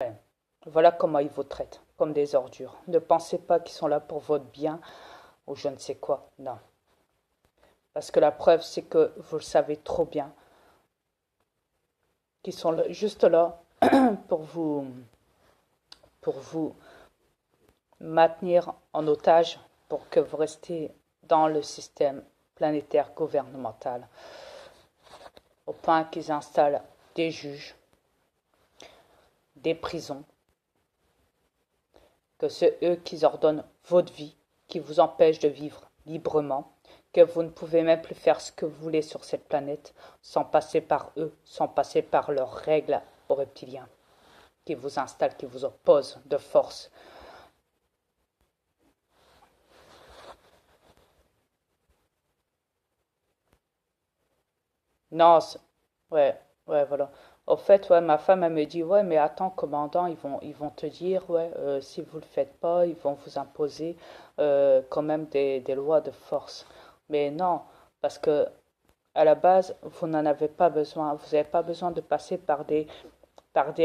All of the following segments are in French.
Ouais. Voilà comment ils vous traitent, comme des ordures. Ne pensez pas qu'ils sont là pour votre bien ou je ne sais quoi. Non. Parce que la preuve, c'est que vous le savez trop bien, qu'ils sont juste là pour pour vous maintenir en otage, pour que vous restiez dans le système planétaire gouvernemental, au point qu'ils installent des juges, des prisons, que c'est eux qui ordonnent votre vie, qui vous empêchent de vivre librement, que vous ne pouvez même plus faire ce que vous voulez sur cette planète sans passer par eux, sans passer par leurs règles aux reptiliens, qui vous installent, qui vous opposent de force. Non, ouais, ouais, voilà. Au fait, ouais, ma femme, elle me dit, ouais, mais attends, commandant, ils vont te dire, ouais, si vous le faites pas, ils vont vous imposer quand même des lois de force. Mais non, parce que à la base, vous n'en avez pas besoin. Vous n'avez pas besoin de passer par des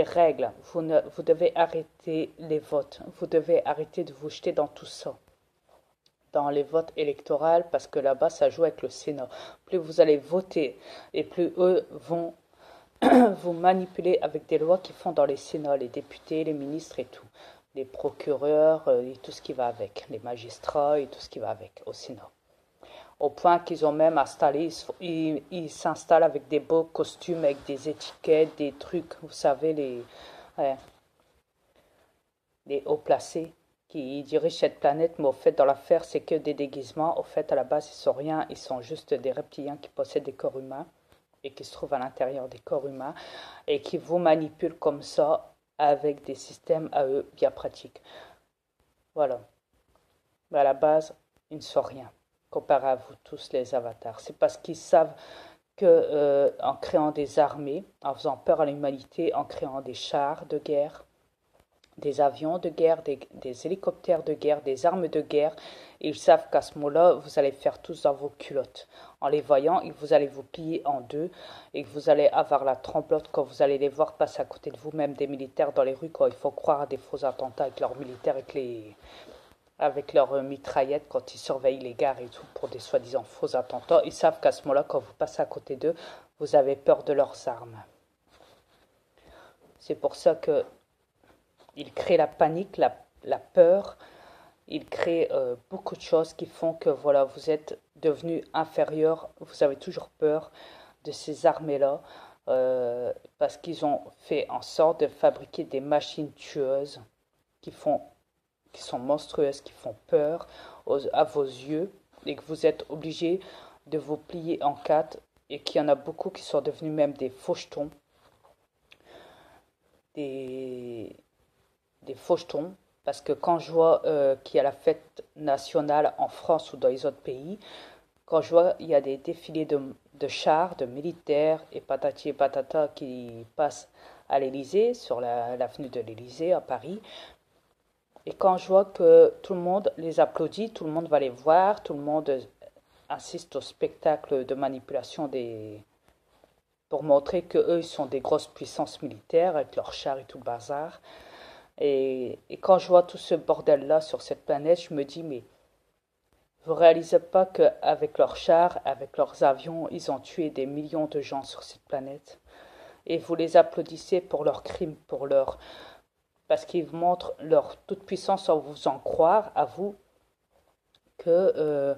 règles. Vous devez arrêter les votes. Vous devez arrêter de vous jeter dans tout ça, dans les votes électoraux, parce que là-bas, ça joue avec le Sénat. Plus vous allez voter et plus eux vont vous manipuler avec des lois qu'ils font dans les Sénats, les députés, les ministres et tout, les procureurs et tout ce qui va avec, les magistrats et tout ce qui va avec au Sénat. Au point qu'ils ont même installé, ils s'installent avec des beaux costumes, avec des étiquettes, des trucs, vous savez, ouais, les hauts placés qui dirigent cette planète, mais au fait, dans l'affaire, c'est que des déguisements. Au fait, à la base, ils sont rien, ils sont juste des reptiliens qui possèdent des corps humains et qui se trouvent à l'intérieur des corps humains et qui vous manipulent comme ça avec des systèmes à eux bien pratiques. Voilà. Mais à la base, ils ne sont rien comparé à vous tous les avatars. C'est parce qu'ils savent que en créant des armées, en faisant peur à l'humanité, en créant des chars de guerre, des avions de guerre, des hélicoptères de guerre, des armes de guerre, ils savent qu'à ce moment-là, vous allez faire tous dans vos culottes. En les voyant, et vous allez vous plier en deux et que vous allez avoir la tremblote quand vous allez les voir passer à côté de vous, même des militaires dans les rues, quand il faut croire à des faux attentats avec leurs militaires, avec leurs mitraillettes quand ils surveillent les gares et tout pour des soi-disant faux attentats. Ils savent qu'à ce moment-là, quand vous passez à côté d'eux, vous avez peur de leurs armes. C'est pour ça que ils créent la panique, la peur. Ils créent beaucoup de choses qui font que voilà, vous êtes devenu inférieur. Vous avez toujours peur de ces armées-là parce qu'ils ont fait en sorte de fabriquer des machines tueuses qui font qui sont monstrueuses, qui font peur à vos yeux et que vous êtes obligé de vous plier en quatre et qu'il y en a beaucoup qui sont devenus même des fauchetons, des, des fauchetons, parce que quand je vois qu'il y a la fête nationale en France ou dans les autres pays, quand je vois il y a des défilés de chars, de militaires et patati et patata qui passent à l'Élysée, sur l'avenue de l'Élysée à Paris, et quand je vois que tout le monde les applaudit, tout le monde va les voir, tout le monde assiste au spectacle de manipulation pour montrer que eux ils sont des grosses puissances militaires avec leurs chars et tout le bazar. Et quand je vois tout ce bordel-là sur cette planète, je me dis, mais vous réalisez pas qu'avec leurs chars, avec leurs avions, ils ont tué des millions de gens sur cette planète. Et vous les applaudissez pour leurs crimes, parce qu'ils vous montrent leur toute-puissance sans vous en croire, à vous, que, euh,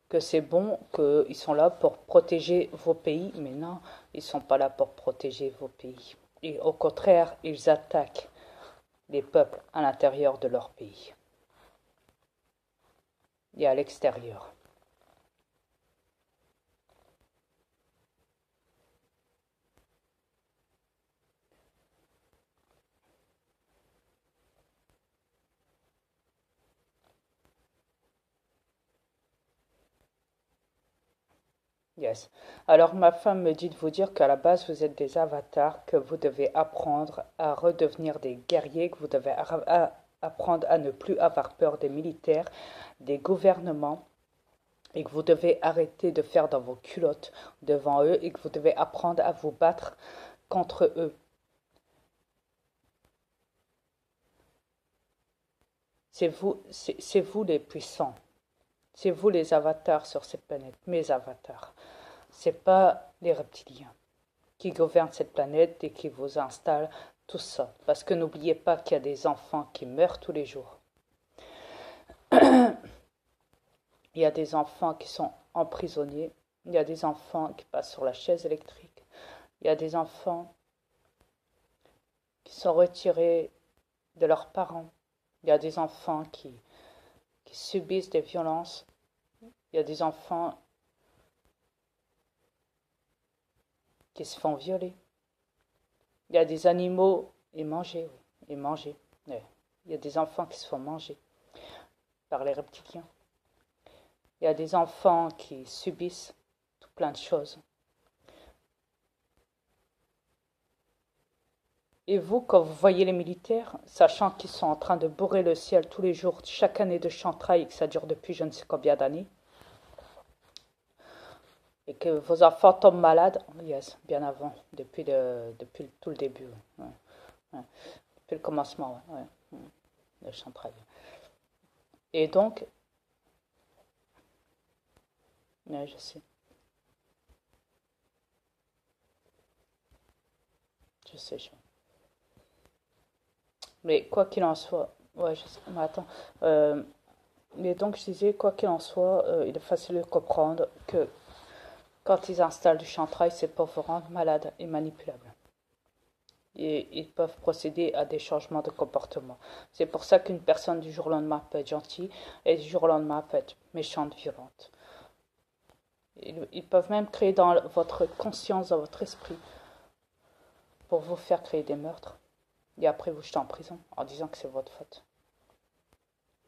que c'est bon, qu'ils sont là pour protéger vos pays, mais non, ils ne sont pas là pour protéger vos pays. Et au contraire, ils attaquent les peuples à l'intérieur de leur pays et à l'extérieur. Yes. Alors ma femme me dit de vous dire qu'à la base vous êtes des avatars, que vous devez apprendre à redevenir des guerriers, que vous devez apprendre à ne plus avoir peur des militaires, des gouvernements, et que vous devez arrêter de faire dans vos culottes devant eux, et que vous devez apprendre à vous battre contre eux. C'est vous les puissants. C'est vous les avatars sur cette planète, mes avatars. C'est pas les reptiliens qui gouvernent cette planète et qui vous installent tout ça. Parce que n'oubliez pas qu'il y a des enfants qui meurent tous les jours. Il y a des enfants qui sont emprisonnés. Il y a des enfants qui passent sur la chaise électrique. Il y a des enfants qui sont retirés de leurs parents. Il y a des enfants qui subissent des violences. Il y a des enfants qui se font violer. Il y a des animaux et manger, oui, et manger. Oui. Il y a des enfants qui se font manger par les reptiliens. Il y a des enfants qui subissent tout plein de choses. Et vous, quand vous voyez les militaires, sachant qu'ils sont en train de bourrer le ciel tous les jours, chaque année de chantrail, et que ça dure depuis je ne sais combien d'années, et que vos enfants tombent malades, yes, bien avant, depuis tout le début, ouais, ouais, depuis le commencement, ouais, le chantrail. Et donc, ouais, je sais, je sais, je sais. Mais quoi qu'il en soit, ouais, je sais, mais attends, mais donc je disais, quoi qu'il en soit, il est facile de comprendre que quand ils installent du chantrail, c'est pour vous rendre malade et manipulable. Et ils peuvent procéder à des changements de comportement. C'est pour ça qu'une personne du jour au lendemain peut être gentille et du jour au lendemain peut être méchante, violente. Ils peuvent même créer dans votre conscience, dans votre esprit, pour vous faire créer des meurtres. Et après vous jeter en prison en disant que c'est votre faute.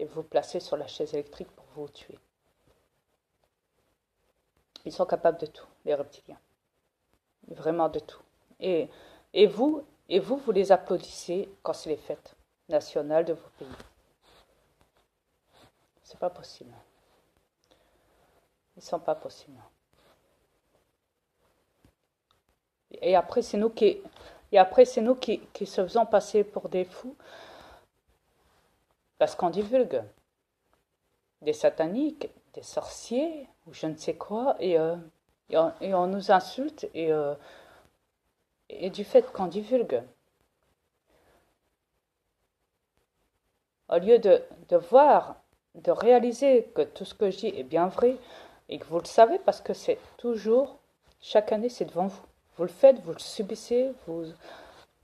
Et vous placer sur la chaise électrique pour vous tuer. Ils sont capables de tout, les reptiliens. Vraiment de tout. Et, et vous, vous les applaudissez quand c'est les fêtes nationales de vos pays. C'est pas possible. Ils sont pas possibles. Et après, c'est nous qui se faisons passer pour des fous parce qu'on divulgue des sataniques, des sorciers ou je ne sais quoi et on nous insulte et du fait qu'on divulgue. Au lieu de voir, de réaliser que tout ce que je dis est bien vrai et que vous le savez parce que c'est toujours, chaque année, c'est devant vous. Vous le faites, vous le subissez,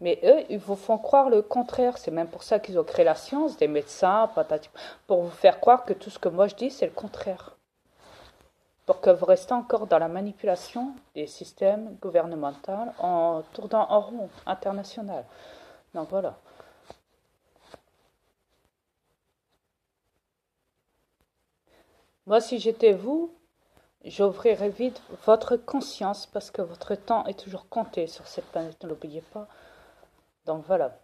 mais eux, ils vous font croire le contraire. C'est même pour ça qu'ils ont créé la science, des médecins, pour vous faire croire que tout ce que moi je dis, c'est le contraire. Pour que vous restez encore dans la manipulation des systèmes gouvernementaux en tournant en rond, international. Donc voilà. Moi, si j'étais vous, j'ouvrirais vite votre conscience parce que votre temps est toujours compté sur cette planète, ne l'oubliez pas. Donc voilà.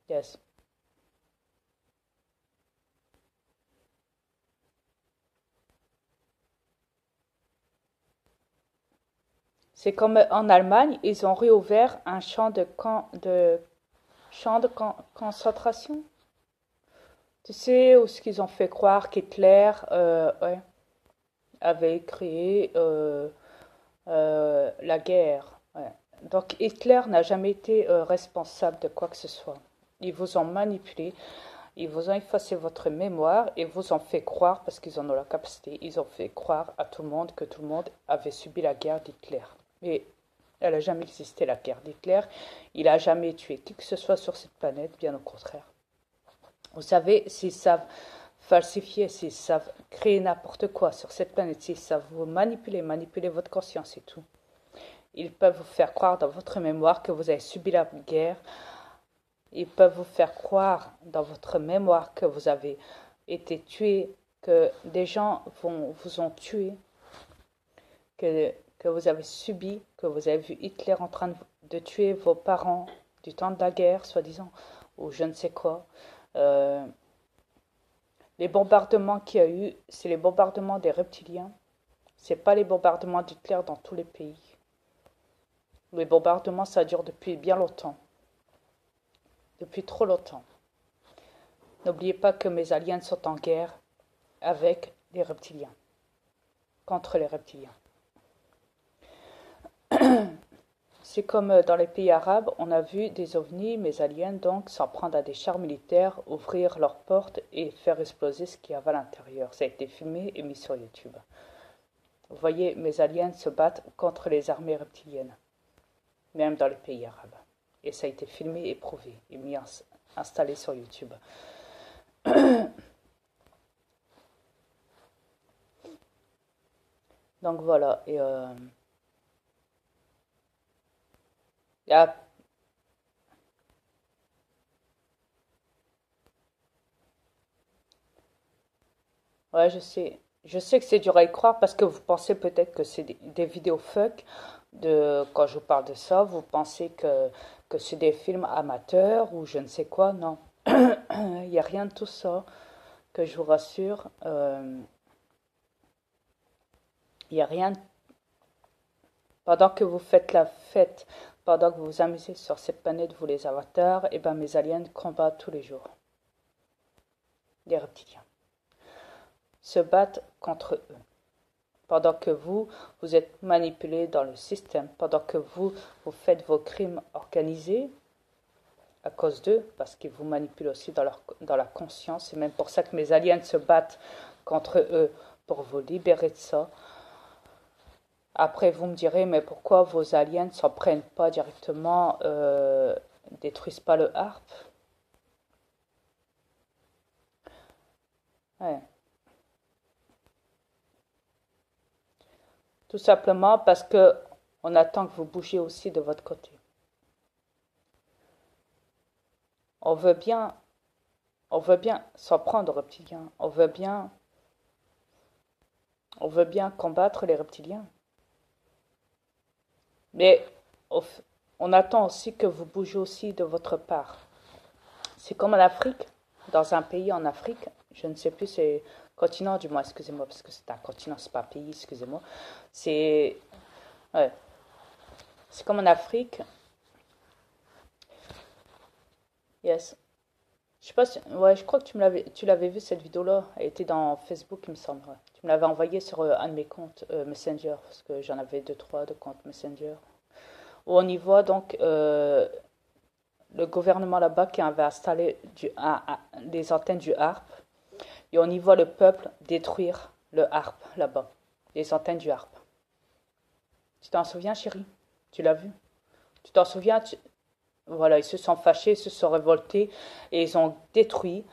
Yes. C'est comme en Allemagne, ils ont réouvert un champ de concentration. Tu sais, où ce qu'ils ont fait croire qu'Hitler ouais, avait créé la guerre. Ouais. Donc Hitler n'a jamais été responsable de quoi que ce soit. Ils vous ont manipulé, ils vous ont effacé votre mémoire et vous ont fait croire, parce qu'ils en ont la capacité, ils ont fait croire à tout le monde que tout le monde avait subi la guerre d'Hitler. Mais elle n'a jamais existé, la guerre d'Hitler. Il n'a jamais tué qui que ce soit sur cette planète, bien au contraire. Vous savez, s'ils savent falsifier, s'ils savent créer n'importe quoi sur cette planète, s'ils savent vous manipuler votre conscience et tout, ils peuvent vous faire croire dans votre mémoire que vous avez subi la guerre. Ils peuvent vous faire croire dans votre mémoire que vous avez été tué, que des gens vous ont tué, que vous avez subi, que vous avez vu Hitler en train de tuer vos parents du temps de la guerre, soi-disant, ou je ne sais quoi. Les bombardements qu'il y a eu, c'est les bombardements des reptiliens. C'est pas les bombardements d'Hitler dans tous les pays. Les bombardements, ça dure depuis bien longtemps. Depuis trop longtemps. N'oubliez pas que mes aliens sont en guerre avec les reptiliens. Contre les reptiliens. C'est comme dans les pays arabes, on a vu des ovnis, mes aliens donc, s'en prendre à des chars militaires, ouvrir leurs portes et faire exploser ce qu'il y avait à l'intérieur. Ça a été filmé et mis sur YouTube. Vous voyez, mes aliens se battent contre les armées reptiliennes, même dans les pays arabes. Et ça a été filmé et prouvé, et mis installé sur YouTube. Donc voilà, et ouais, je sais. Je sais que c'est dur à y croire parce que vous pensez peut-être que c'est des vidéos fuck quand je vous parle de ça, vous pensez que c'est des films amateurs ou je ne sais quoi. Non, il n'y a rien de tout ça, que je vous rassure. Il n'y a rien. Pendant que vous faites la fête, pendant que vous vous amusez sur cette planète, vous les avatars, et ben mes aliens combattent tous les jours. Les reptiliens se battent contre eux. Pendant que vous êtes manipulé dans le système, pendant que vous faites vos crimes organisés à cause d'eux, parce qu'ils vous manipulent aussi dans la conscience, c'est même pour ça que mes aliens se battent contre eux, pour vous libérer de ça. Après, vous me direz, mais pourquoi vos aliens ne s'en prennent pas directement, détruisent pas le harp? Ouais. Tout simplement parce que on attend que vous bougiez aussi de votre côté. On veut bien, on veut bien s'en prendre aux reptiliens. On veut bien combattre les reptiliens. Mais on attend aussi que vous bougez aussi de votre part. C'est comme en Afrique, dans un pays en Afrique, je ne sais plus, c'est continent du moins, excusez-moi, parce que c'est un continent, c'est pas un pays, excusez-moi. C'est ouais, c'est comme en Afrique. Yes. Je sais pas si, ouais, je crois que tu l'avais vu cette vidéo-là. Elle était dans Facebook, il me semble. Ouais. Tu me l'avais envoyée sur un de mes comptes Messenger, parce que j'en avais deux, trois de comptes Messenger. Où on y voit donc le gouvernement là-bas qui avait installé les antennes du harp. Et on y voit le peuple détruire le harp là-bas, les antennes du harp. Tu t'en souviens, chérie? Tu l'as vu? Tu t'en souviens? Voilà, ils se sont fâchés, ils se sont révoltés et ils ont détruit